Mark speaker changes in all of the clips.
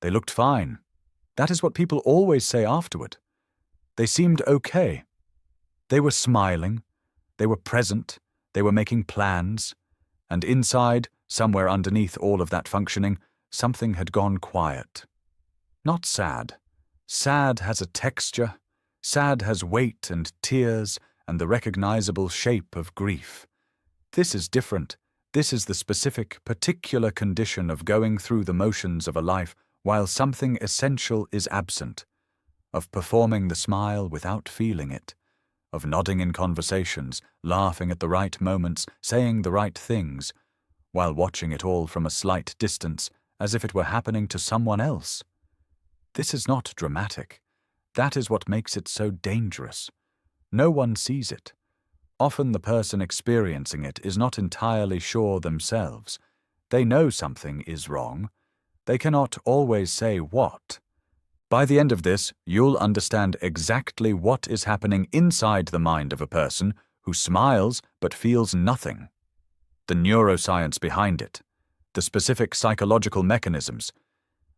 Speaker 1: They looked fine. That is what people always say afterward. They seemed okay. They were smiling. They were present. They were making plans. And inside, somewhere underneath all of that functioning, something had gone quiet. Not sad. Sad has a texture. Sad has weight and tears and the recognizable shape of grief. This is different. This is the specific, particular condition of going through the motions of a life while something essential is absent, of performing the smile without feeling it, of nodding in conversations, laughing at the right moments, saying the right things, while watching it all from a slight distance as if it were happening to someone else. This is not dramatic. That is what makes it so dangerous. No one sees it. Often the person experiencing it is not entirely sure themselves. They know something is wrong. They cannot always say what. By the end of this, you'll understand exactly what is happening inside the mind of a person who smiles but feels nothing. The neuroscience behind it, the specific psychological mechanisms,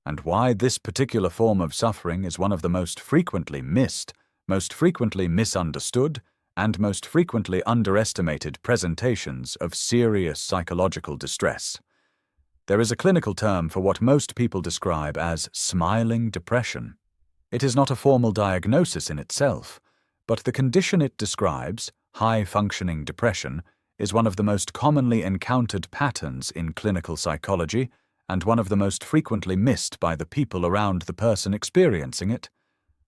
Speaker 1: and why this particular form of suffering is one of the most frequently missed, most frequently misunderstood, and most frequently underestimated presentations of serious psychological distress. There is a clinical term for what most people describe as smiling depression. It is not a formal diagnosis in itself, but the condition it describes, high-functioning depression, is one of the most commonly encountered patterns in clinical psychology and one of the most frequently missed by the people around the person experiencing it.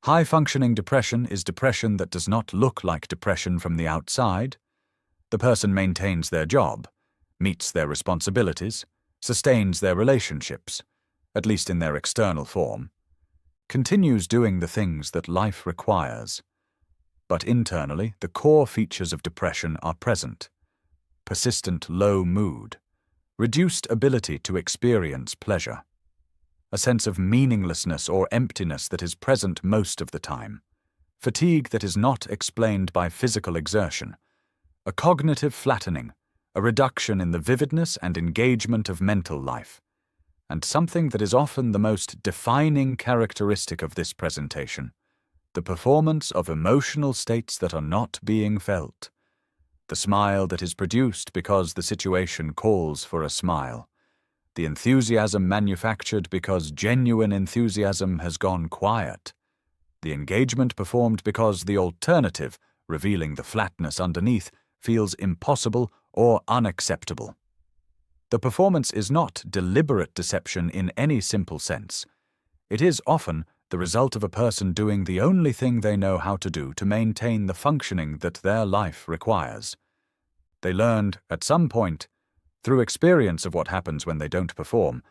Speaker 1: High-functioning depression is depression that does not look like depression from the outside. The person maintains their job, meets their responsibilities, sustains their relationships, at least in their external form, continues doing the things that life requires. But internally, the core features of depression are present. Persistent low mood, reduced ability to experience pleasure, a sense of meaninglessness or emptiness that is present most of the time, fatigue that is not explained by physical exertion, a cognitive flattening, a reduction in the vividness and engagement of mental life, and something that is often the most defining characteristic of this presentation, the performance of emotional states that are not being felt, the smile that is produced because the situation calls for a smile, the enthusiasm manufactured because genuine enthusiasm has gone quiet, the engagement performed because the alternative, revealing the flatness underneath, feels impossible or unacceptable. The performance is not deliberate deception in any simple sense. It is often the result of a person doing the only thing they know how to do to maintain the functioning that their life requires. They learned, at some point, through experience of what happens when they don't perform,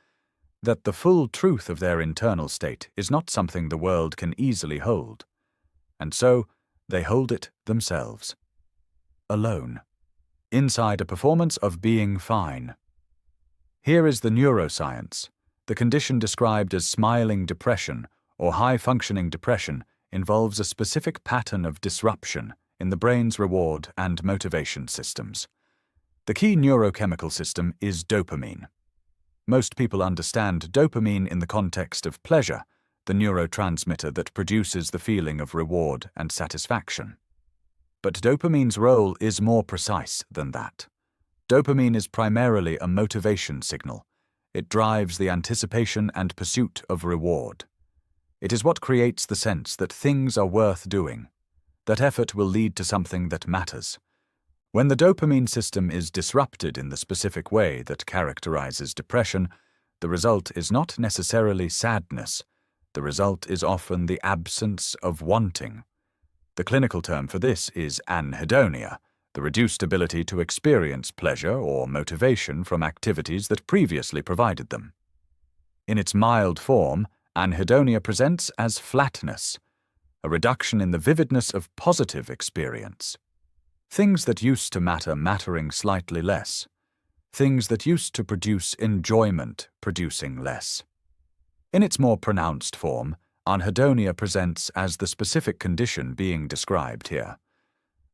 Speaker 1: that the full truth of their internal state is not something the world can easily hold. And so, they hold it themselves. Alone. Inside a performance of being fine. Here is the neuroscience. The condition described as smiling depression or high-functioning depression involves a specific pattern of disruption in the brain's reward and motivation systems. The key neurochemical system is dopamine. Most people understand dopamine in the context of pleasure, the neurotransmitter that produces the feeling of reward and satisfaction. But dopamine's role is more precise than that. Dopamine is primarily a motivation signal. It drives the anticipation and pursuit of reward. It is what creates the sense that things are worth doing, that effort will lead to something that matters. When the dopamine system is disrupted in the specific way that characterizes depression, the result is not necessarily sadness. The result is often the absence of wanting. The clinical term for this is anhedonia, the reduced ability to experience pleasure or motivation from activities that previously provided them. In its mild form, anhedonia presents as flatness, a reduction in the vividness of positive experience. Things that used to matter mattering slightly less. Things that used to produce enjoyment producing less. In its more pronounced form, anhedonia presents as the specific condition being described here.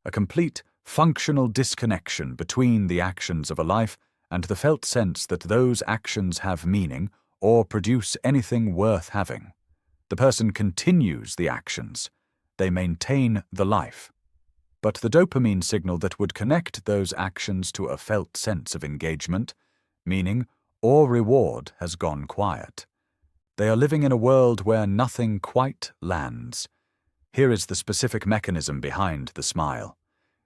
Speaker 1: A complete, functional disconnection between the actions of a life and the felt sense that those actions have meaning or produce anything worth having. The person continues the actions. They maintain the life. But the dopamine signal that would connect those actions to a felt sense of engagement, meaning, or reward has gone quiet. They are living in a world where nothing quite lands. Here is the specific mechanism behind the smile.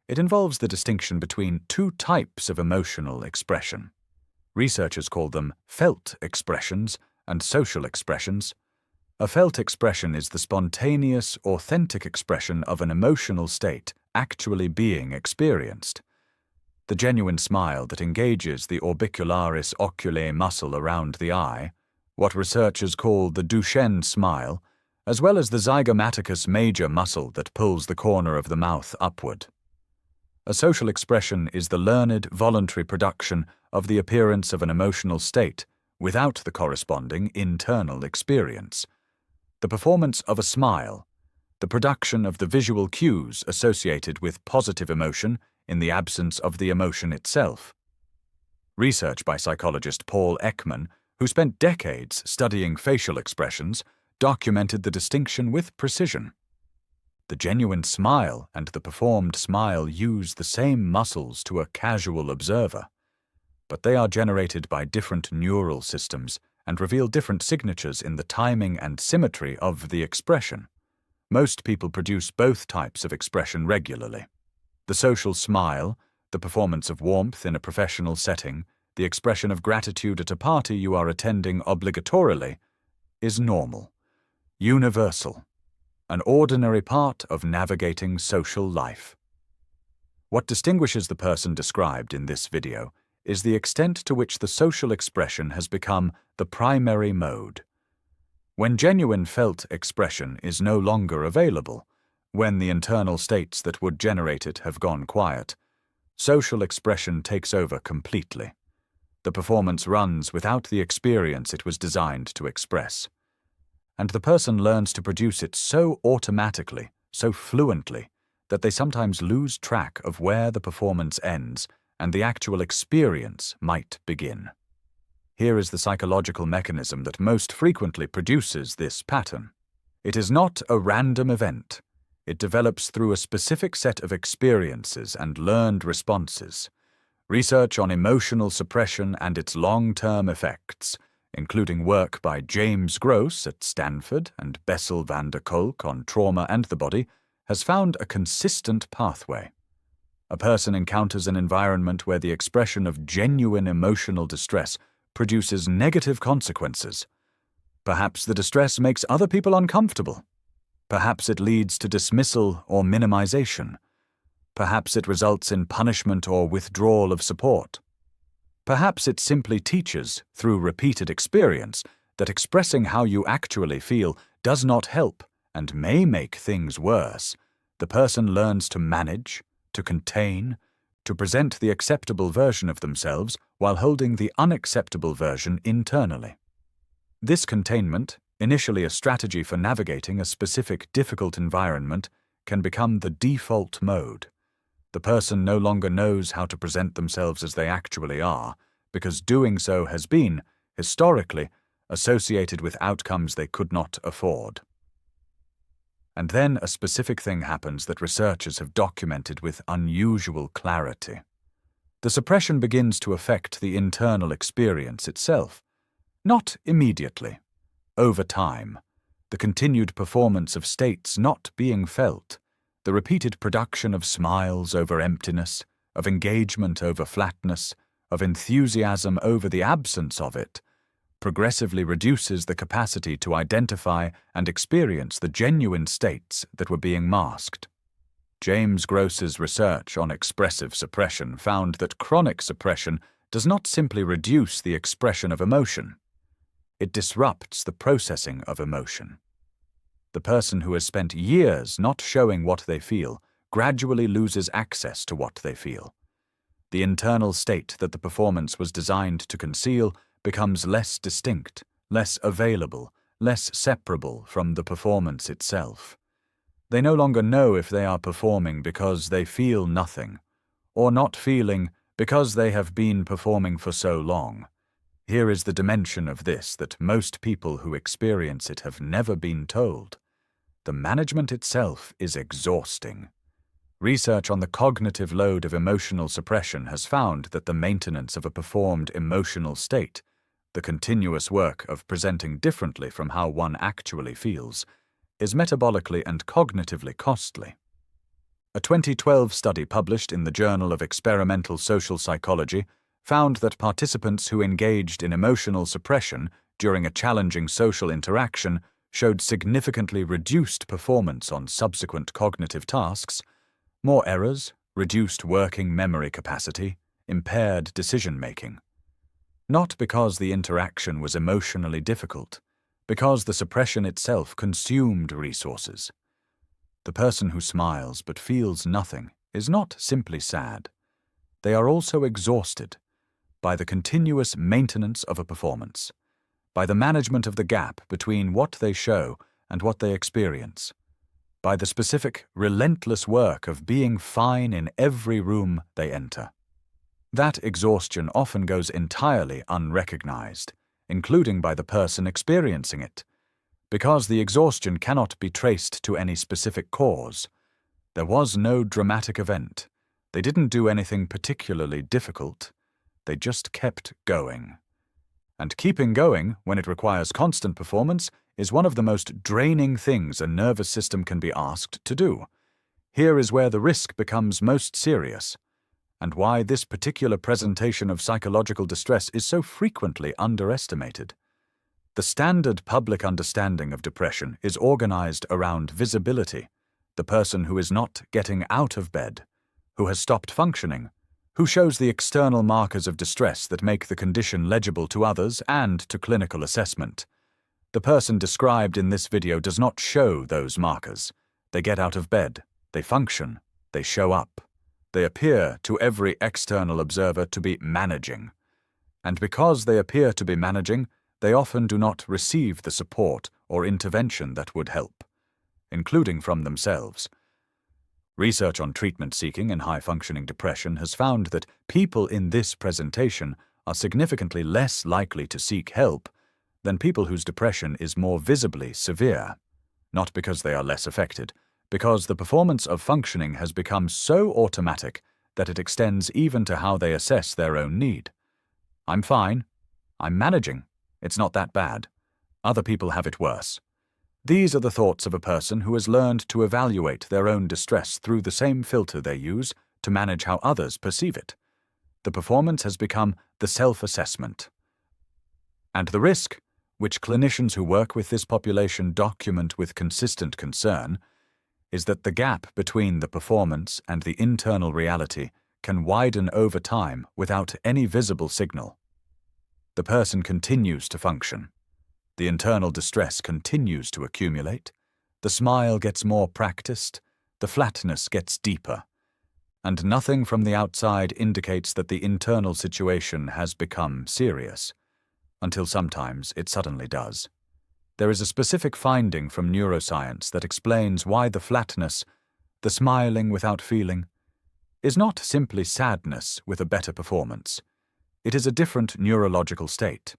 Speaker 1: It involves the distinction between two types of emotional expression. Researchers call them felt expressions and social expressions. A felt expression is the spontaneous, authentic expression of an emotional state actually being experienced. The genuine smile that engages the orbicularis oculi muscle around the eye, what researchers call the Duchenne smile, as well as the zygomaticus major muscle that pulls the corner of the mouth upward. A social expression is the learned, voluntary production of the appearance of an emotional state without the corresponding internal experience. The performance of a smile, the production of the visual cues associated with positive emotion in the absence of the emotion itself. Research by psychologist Paul Ekman, who spent decades studying facial expressions, documented the distinction with precision. The genuine smile and the performed smile use the same muscles to a casual observer, but they are generated by different neural systems and reveal different signatures in the timing and symmetry of the expression. Most people produce both types of expression regularly. The social smile, the performance of warmth in a professional setting, the expression of gratitude at a party you are attending obligatorily, is normal, universal, an ordinary part of navigating social life. What distinguishes the person described in this video is the extent to which the social expression has become the primary mode. When genuine felt expression is no longer available, when the internal states that would generate it have gone quiet, social expression takes over completely. The performance runs without the experience it was designed to express. And the person learns to produce it so automatically, so fluently, that they sometimes lose track of where the performance ends and the actual experience might begin. Here is the psychological mechanism that most frequently produces this pattern. It is not a random event. It develops through a specific set of experiences and learned responses. Research on emotional suppression and its long-term effects, including work by James Gross at Stanford and Bessel van der Kolk on trauma and the body, has found a consistent pathway. A person encounters an environment where the expression of genuine emotional distress produces negative consequences. Perhaps the distress makes other people uncomfortable. Perhaps it leads to dismissal or minimization. Perhaps it results in punishment or withdrawal of support. Perhaps it simply teaches, through repeated experience, that expressing how you actually feel does not help and may make things worse. The person learns to manage, to contain, to present the acceptable version of themselves while holding the unacceptable version internally. This containment, initially a strategy for navigating a specific difficult environment, can become the default mode. The person no longer knows how to present themselves as they actually are, because doing so has been, historically, associated with outcomes they could not afford. And then a specific thing happens that researchers have documented with unusual clarity. The suppression begins to affect the internal experience itself. Not immediately. Over time. The continued performance of states not being felt. The repeated production of smiles over emptiness, of engagement over flatness, of enthusiasm over the absence of it, progressively reduces the capacity to identify and experience the genuine states that were being masked. James Gross's research on expressive suppression found that chronic suppression does not simply reduce the expression of emotion. It disrupts the processing of emotion. The person who has spent years not showing what they feel gradually loses access to what they feel. The internal state that the performance was designed to conceal becomes less distinct, less available, less separable from the performance itself. They no longer know if they are performing because they feel nothing, or not feeling because they have been performing for so long. Here is the dimension of this that most people who experience it have never been told. The management itself is exhausting. Research on the cognitive load of emotional suppression has found that the maintenance of a performed emotional state, the continuous work of presenting differently from how one actually feels, is metabolically and cognitively costly. A 2012 study published in the Journal of Experimental Social Psychology found that participants who engaged in emotional suppression during a challenging social interaction showed significantly reduced performance on subsequent cognitive tasks, more errors, reduced working memory capacity, impaired decision-making. Not because the interaction was emotionally difficult, because the suppression itself consumed resources. The person who smiles but feels nothing is not simply sad. They are also exhausted by the continuous maintenance of a performance, by the management of the gap between what they show and what they experience, by the specific, relentless work of being fine in every room they enter. That exhaustion often goes entirely unrecognized, including by the person experiencing it, because the exhaustion cannot be traced to any specific cause. There was no dramatic event. They didn't do anything particularly difficult. They just kept going. And keeping going, when it requires constant performance, is one of the most draining things a nervous system can be asked to do. Here is where the risk becomes most serious, and why this particular presentation of psychological distress is so frequently underestimated. The standard public understanding of depression is organized around visibility, the person who is not getting out of bed, who has stopped functioning, who shows the external markers of distress that make the condition legible to others and to clinical assessment. The person described in this video does not show those markers. They get out of bed, they function, they show up. They appear to every external observer to be managing. And because they appear to be managing, they often do not receive the support or intervention that would help, including from themselves. Research on treatment-seeking in high-functioning depression has found that people in this presentation are significantly less likely to seek help than people whose depression is more visibly severe, not because they are less affected, because the performance of functioning has become so automatic that it extends even to how they assess their own need. I'm fine. I'm managing. It's not that bad. Other people have it worse. These are the thoughts of a person who has learned to evaluate their own distress through the same filter they use to manage how others perceive it. The performance has become the self-assessment. And the risk, which clinicians who work with this population document with consistent concern, is that the gap between the performance and the internal reality can widen over time without any visible signal. The person continues to function. The internal distress continues to accumulate. The smile gets more practiced. The flatness gets deeper. And nothing from the outside indicates that the internal situation has become serious, until sometimes it suddenly does. There is a specific finding from neuroscience that explains why the flatness, the smiling without feeling, is not simply sadness with a better performance. It is a different neurological state.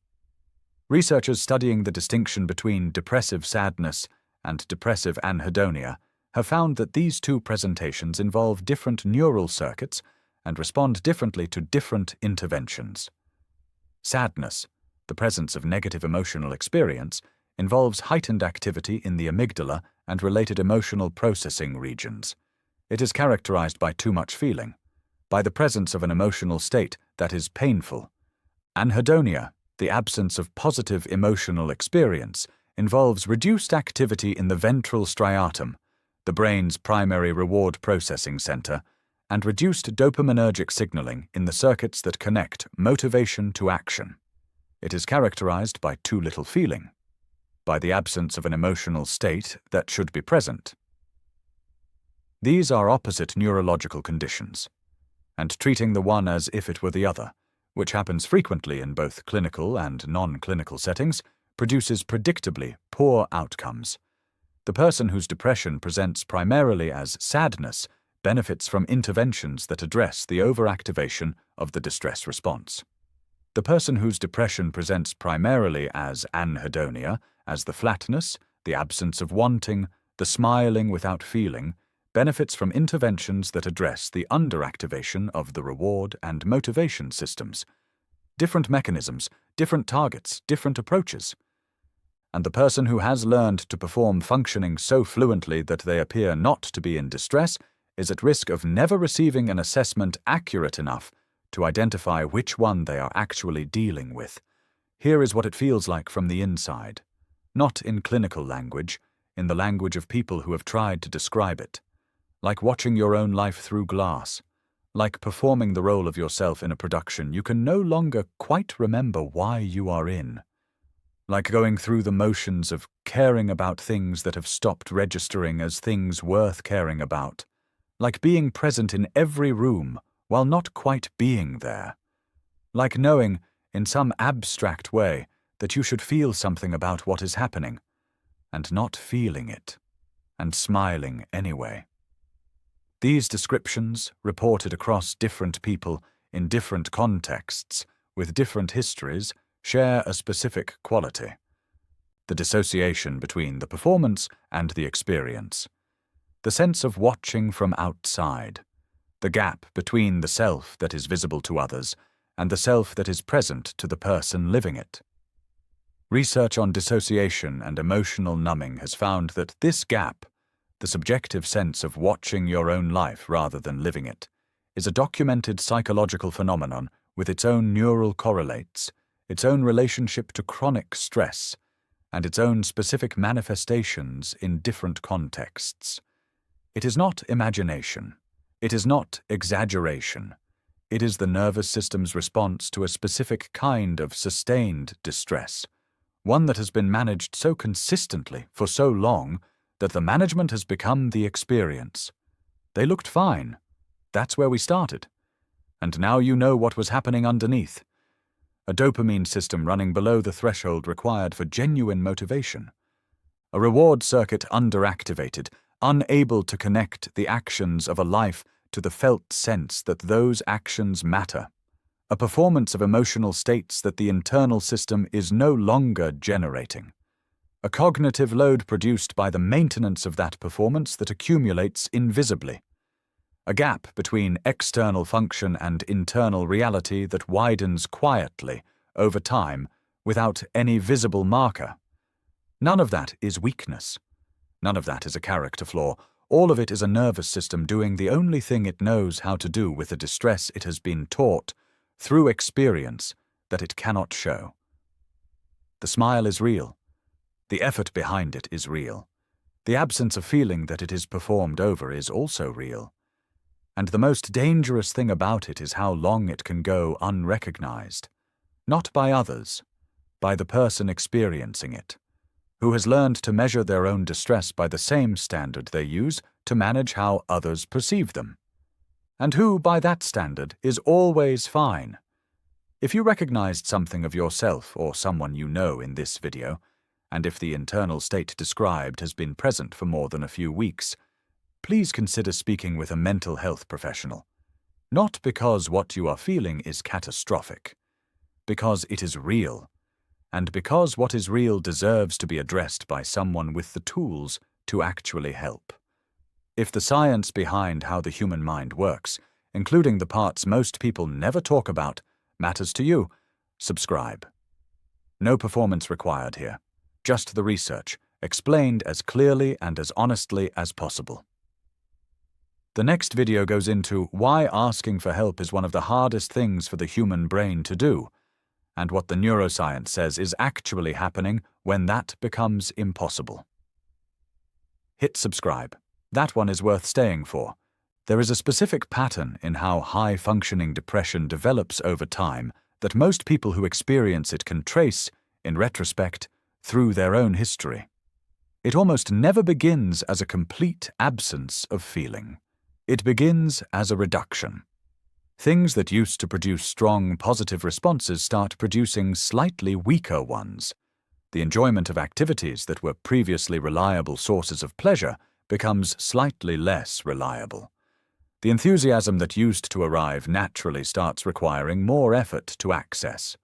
Speaker 1: Researchers studying the distinction between depressive sadness and depressive anhedonia have found that these two presentations involve different neural circuits and respond differently to different interventions. Sadness, the presence of negative emotional experience, involves heightened activity in the amygdala and related emotional processing regions. It is characterized by too much feeling, by the presence of an emotional state that is painful. Anhedonia, the absence of positive emotional experience, involves reduced activity in the ventral striatum, the brain's primary reward processing center, and reduced dopaminergic signaling in the circuits that connect motivation to action. It is characterized by too little feeling, by the absence of an emotional state that should be present. These are opposite neurological conditions, and treating the one as if it were the other, which happens frequently in both clinical and non-clinical settings, produces predictably poor outcomes. The person whose depression presents primarily as sadness benefits from interventions that address the overactivation of the distress response. The person whose depression presents primarily as anhedonia, as the flatness, the absence of wanting, the smiling without feeling, benefits from interventions that address the underactivation of the reward and motivation systems. Different mechanisms, different targets, different approaches. And the person who has learned to perform functioning so fluently that they appear not to be in distress is at risk of never receiving an assessment accurate enough to identify which one they are actually dealing with. Here is what it feels like from the inside. Not in clinical language, in the language of people who have tried to describe it. Like watching your own life through glass. Like performing the role of yourself in a production you can no longer quite remember why you are in. Like going through the motions of caring about things that have stopped registering as things worth caring about. Like being present in every room while not quite being there. Like knowing, in some abstract way, that you should feel something about what is happening, and not feeling it, and smiling anyway. These descriptions, reported across different people in different contexts, with different histories, share a specific quality. The dissociation between the performance and the experience. The sense of watching from outside. The gap between the self that is visible to others and the self that is present to the person living it. Research on dissociation and emotional numbing has found that this gap, the subjective sense of watching your own life rather than living it, is a documented psychological phenomenon with its own neural correlates, its own relationship to chronic stress, and its own specific manifestations in different contexts. It is not imagination. It is not exaggeration. It is the nervous system's response to a specific kind of sustained distress, one that has been managed so consistently for so long that the management has become the experience. They looked fine. That's where we started. And now you know what was happening underneath. A dopamine system running below the threshold required for genuine motivation. A reward circuit underactivated, unable to connect the actions of a life to the felt sense that those actions matter. A performance of emotional states that the internal system is no longer generating. A cognitive load produced by the maintenance of that performance that accumulates invisibly. A gap between external function and internal reality that widens quietly, over time, without any visible marker. None of that is weakness. None of that is a character flaw. All of it is a nervous system doing the only thing it knows how to do with the distress it has been taught, through experience, that it cannot show. The smile is real. The effort behind it is real. The absence of feeling that it is performed over is also real. And the most dangerous thing about it is how long it can go unrecognized. Not by others, by the person experiencing it, who has learned to measure their own distress by the same standard they use to manage how others perceive them, and who, by that standard, is always fine. If you recognized something of yourself or someone you know in this video, and if the internal state described has been present for more than a few weeks, please consider speaking with a mental health professional. Not because what you are feeling is catastrophic, because it is real, and because what is real deserves to be addressed by someone with the tools to actually help. If the science behind how the human mind works, including the parts most people never talk about, matters to you, subscribe. No performance required here, just the research, explained as clearly and as honestly as possible. The next video goes into why asking for help is one of the hardest things for the human brain to do, and what the neuroscience says is actually happening when that becomes impossible. Hit subscribe. That one is worth staying for. There is a specific pattern in how high-functioning depression develops over time that most people who experience it can trace, in retrospect, through their own history. It almost never begins as a complete absence of feeling. It begins as a reduction. Things that used to produce strong, positive responses start producing slightly weaker ones. The enjoyment of activities that were previously reliable sources of pleasure becomes slightly less reliable. The enthusiasm that used to arrive naturally starts requiring more effort to access.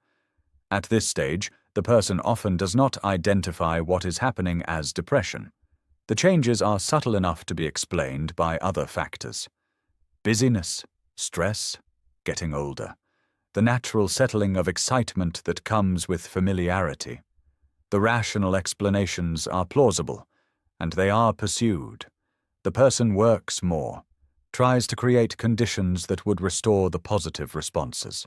Speaker 1: At this stage, the person often does not identify what is happening as depression. The changes are subtle enough to be explained by other factors. Busyness, stress, getting older, the natural settling of excitement that comes with familiarity. The rational explanations are plausible, and they are pursued. The person works more, tries to create conditions that would restore the positive responses,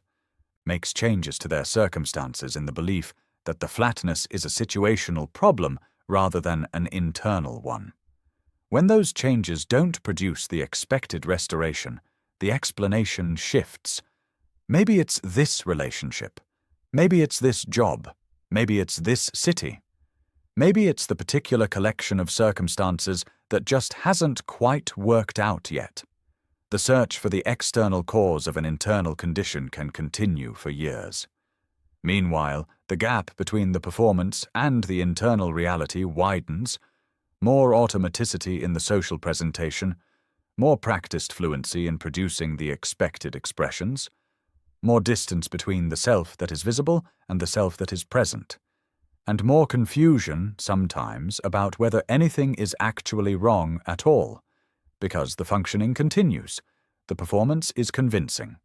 Speaker 1: makes changes to their circumstances in the belief that the flatness is a situational problem rather than an internal one. When those changes don't produce the expected restoration, the explanation shifts. Maybe it's this relationship. Maybe it's this job. Maybe it's this city. Maybe it's the particular collection of circumstances that just hasn't quite worked out yet. The search for the external cause of an internal condition can continue for years. Meanwhile, the gap between the performance and the internal reality widens, more automaticity in the social presentation, more practiced fluency in producing the expected expressions, more distance between the self that is visible and the self that is present, and more confusion, sometimes, about whether anything is actually wrong at all, because the functioning continues, the performance is convincing,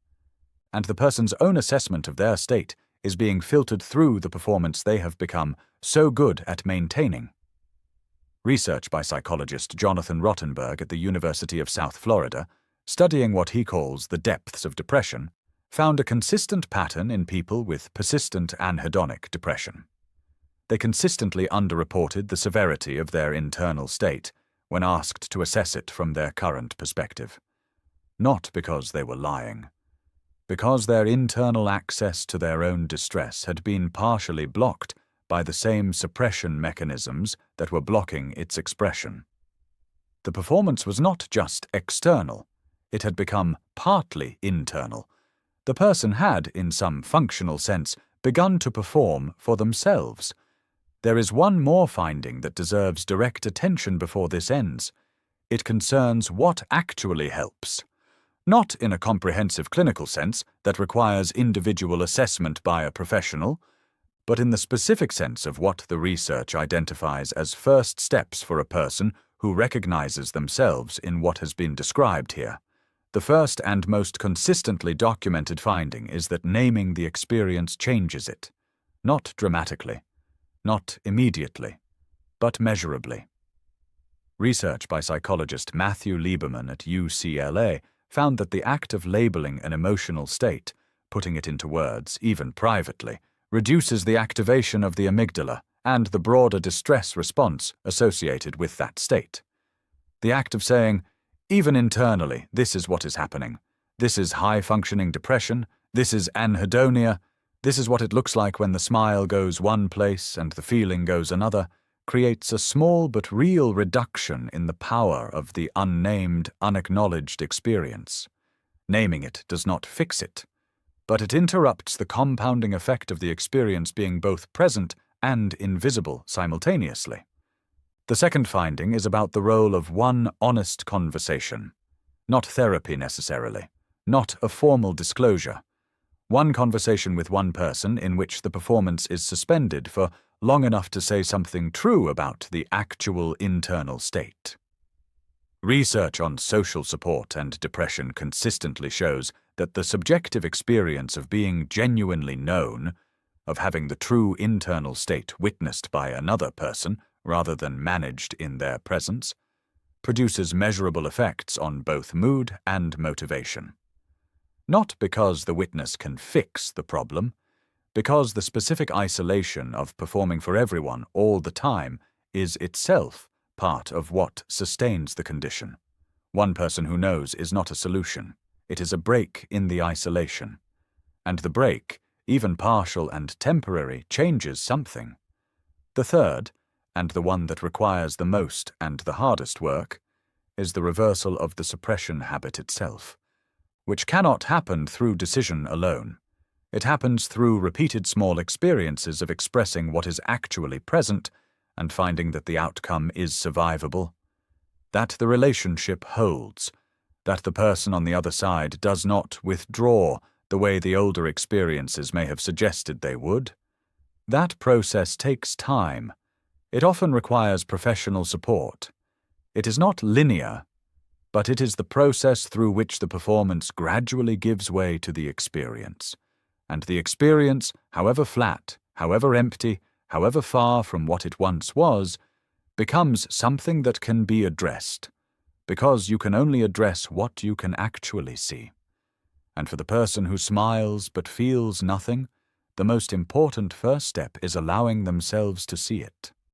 Speaker 1: and the person's own assessment of their state is being filtered through the performance they have become so good at maintaining. Research by psychologist Jonathan Rottenberg at the University of South Florida, studying what he calls the depths of depression, found a consistent pattern in people with persistent anhedonic depression. They consistently underreported the severity of their internal state when asked to assess it from their current perspective. Not because they were lying. Because their internal access to their own distress had been partially blocked by the same suppression mechanisms that were blocking its expression. The performance was not just external, it had become partly internal. The person had, in some functional sense, begun to perform for themselves. There is one more finding that deserves direct attention before this ends. It concerns what actually helps. Not in a comprehensive clinical sense that requires individual assessment by a professional, but in the specific sense of what the research identifies as first steps for a person who recognizes themselves in what has been described here. The first and most consistently documented finding is that naming the experience changes it, not dramatically, not immediately, but measurably. Research by psychologist Matthew Lieberman at UCLA found that the act of labeling an emotional state, putting it into words, even privately, reduces the activation of the amygdala and the broader distress response associated with that state. The act of saying, even internally, this is what is happening. This is high-functioning depression. This is anhedonia. This is what it looks like when the smile goes one place and the feeling goes another, creates a small but real reduction in the power of the unnamed, unacknowledged experience. Naming it does not fix it, but it interrupts the compounding effect of the experience being both present and invisible simultaneously. The second finding is about the role of one honest conversation. Not therapy necessarily, not a formal disclosure. One conversation with one person in which the performance is suspended for long enough to say something true about the actual internal state. Research on social support and depression consistently shows that the subjective experience of being genuinely known, of having the true internal state witnessed by another person rather than managed in their presence, produces measurable effects on both mood and motivation. Not because the witness can fix the problem, because the specific isolation of performing for everyone all the time is itself part of what sustains the condition. One person who knows is not a solution. It is a break in the isolation. And the break, even partial and temporary, changes something. The third, and the one that requires the most and the hardest work, is the reversal of the suppression habit itself, which cannot happen through decision alone. It happens through repeated small experiences of expressing what is actually present and finding that the outcome is survivable, that the relationship holds, that the person on the other side does not withdraw the way the older experiences may have suggested they would, That process takes time. It often requires professional support. It is not linear, but it is the process through which the performance gradually gives way to the experience. And the experience, however flat, however empty, however far from what it once was, becomes something that can be addressed, because you can only address what you can actually see. And for the person who smiles but feels nothing, the most important first step is allowing themselves to see it.